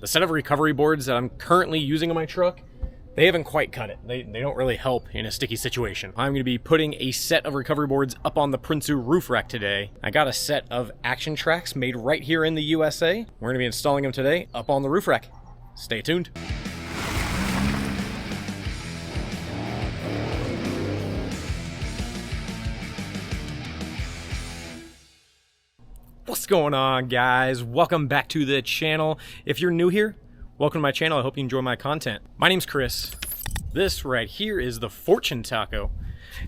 The set of recovery boards that I'm currently using on my truck, they haven't quite cut it. They don't really help in a sticky situation. I'm going to be putting a set of recovery boards up on the Prinsu roof rack today. I got a set of ActionTrax made right here in the USA. We're going to be installing them today up on the roof rack. Stay tuned. What's going on, guys? Welcome back to the channel. If you're new here, welcome to my channel. I hope you enjoy my content. My name's Chris. This right here is the Fortune Taco.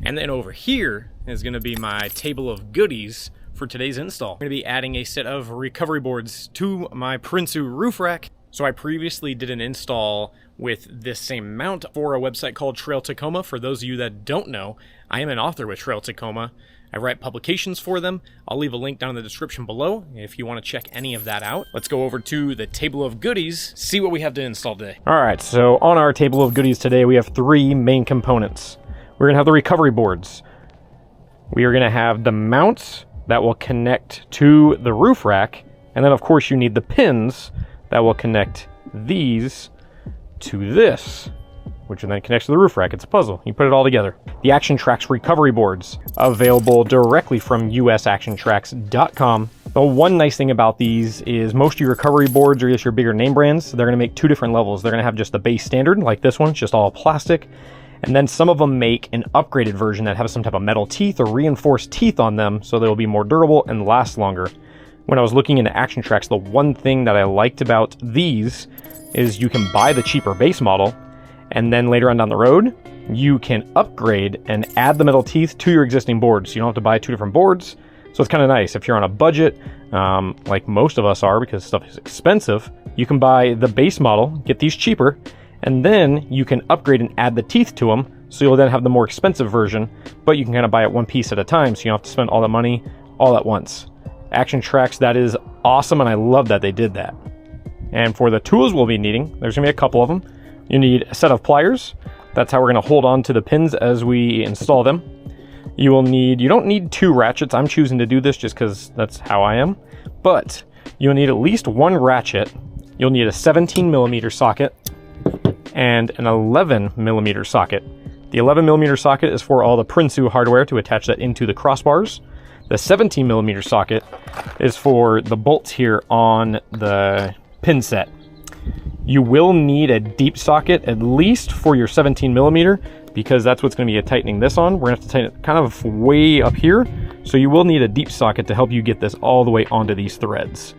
And then over here is going to be my table of goodies for today's install. I'm going to be adding a set of recovery boards to my Prinsu roof rack. So I previously did an install with this same mount for a website called Trail Tacoma. For those of you that don't know, I am an author with Trail Tacoma. I write publications for them. I'll leave a link down in the description below if you want to check any of that out. Let's go over to the table of goodies, see what we have to install today. All right, so on our table of goodies today, we have three main components. We're gonna have the recovery boards. We are gonna have the mounts that will connect to the roof rack. And then of course you need the pins that will connect these to this, which then connects to the roof rack. It's a puzzle. You put it all together. The ActionTrax recovery boards, available directly from usactiontrax.com. The one nice thing about these is most of your recovery boards are just your bigger name brands. They're gonna make two different levels. They're gonna have just the base standard, like this one, just all plastic. And then some of them make an upgraded version that has some type of metal teeth or reinforced teeth on them, so they'll be more durable and last longer. When I was looking into ActionTrax, the one thing that I liked about these is you can buy the cheaper base model, and then later on down the road, you can upgrade and add the metal teeth to your existing boards. So you don't have to buy two different boards. So it's kind of nice. If you're on a budget, like most of us are because stuff is expensive, you can buy the base model, get these cheaper, and then you can upgrade and add the teeth to them. So you'll then have the more expensive version, but you can kind of buy it one piece at a time. So you don't have to spend all that money all at once. ActionTrax, that is awesome, and I love that they did that. And for the tools we'll be needing, there's gonna be a couple of them. You need a set of pliers. That's how we're gonna hold on to the pins as we install them. You don't need two ratchets. I'm choosing to do this just because that's how I am. But you'll need at least one ratchet. You'll need a 17mm socket and an 11mm socket. The 11mm socket is for all the Prinsu hardware to attach that into the crossbars. The 17mm socket is for the bolts here on the pin set. You will need a deep socket at least for your 17mm because that's what's going to be tightening this on. We're going to have to tighten it kind of way up here. So you will need a deep socket to help you get this all the way onto these threads.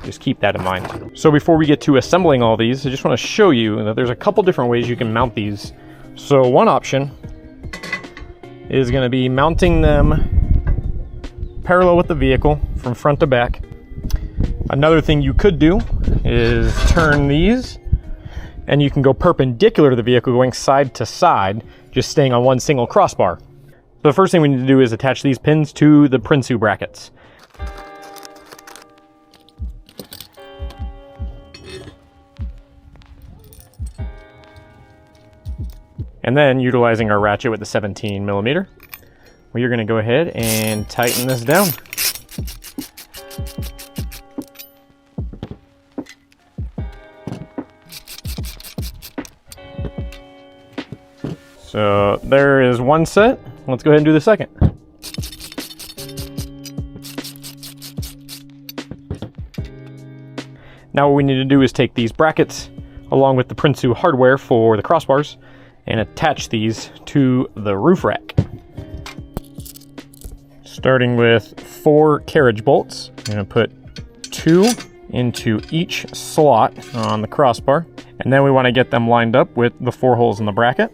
Just keep that in mind. So before we get to assembling all these, I just want to show you that there's a couple different ways you can mount these. So one option is going to be mounting them parallel with the vehicle from front to back. Another thing you could do is turn these and you can go perpendicular to the vehicle going side to side, just staying on one single crossbar. So the first thing we need to do is attach these pins to the Prinsu brackets. And then utilizing our ratchet with the 17mm, we are going to go ahead and tighten this down. So there is one set. Let's go ahead and do the second. Now what we need to do is take these brackets along with the Prinsu hardware for the crossbars and attach these to the roof rack. Starting with 4 carriage bolts. I'm going to put 2 into each slot on the crossbar. And then we want to get them lined up with the 4 holes in the bracket.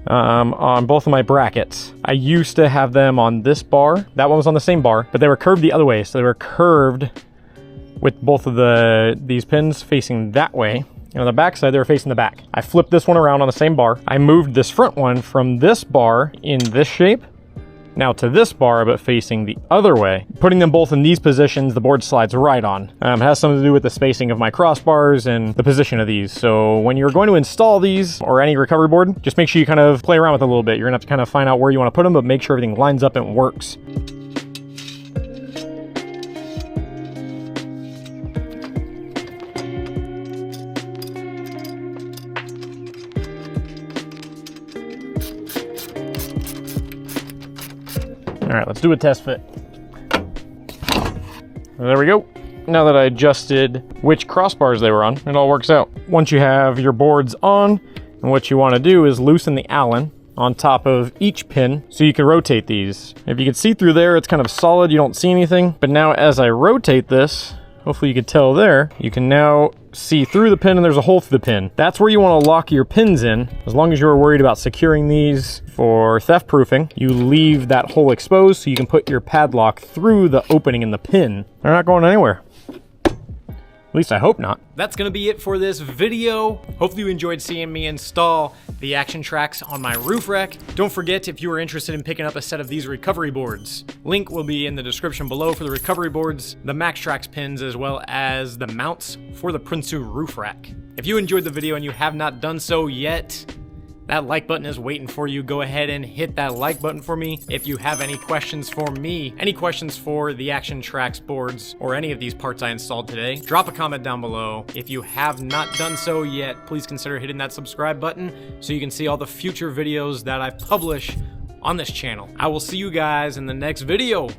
On both of my brackets. I used to have them on this bar. That one was on the same bar, but they were curved the other way. So they were curved with both of these pins facing that way. And on the back side, they were facing the back. I flipped this one around on the same bar. I moved this front one from this bar in this shape now to this bar, but facing the other way. Putting them both in these positions, the board slides right on. It has something to do with the spacing of my crossbars and the position of these. So when you're going to install these or any recovery board, just make sure you kind of play around with it a little bit. You're gonna have to kind of find out where you want to put them, but make sure everything lines up and works. All right, let's do a test fit. There we go. Now that I adjusted which crossbars they were on, it all works out. Once you have your boards on, and what you want to do is loosen the Allen on top of each pin so you can rotate these. If you can see through there, it's kind of solid, you don't see anything. But now as I rotate this, hopefully you can tell there, you can now see through the pin and there's a hole through the pin. That's where you want to lock your pins in. As long as you're worried about securing these for theft proofing, you leave that hole exposed so you can put your padlock through the opening in the pin. They're not going anywhere. At least I hope not. That's gonna be it for this video. Hopefully you enjoyed seeing me install the ActionTrax on my roof rack. Don't forget, if you are interested in picking up a set of these recovery boards, link will be in the description below for the recovery boards, the ActionTrax pins, as well as the mounts for the Prinsu roof rack. If you enjoyed the video and you have not done so yet, that like button is waiting for you. Go ahead and hit that like button for me. If you have any questions for me, any questions for the ActionTrax boards or any of these parts I installed today, drop a comment down below. If you have not done so yet, please consider hitting that subscribe button so you can see all the future videos that I publish on this channel. I will see you guys in the next video.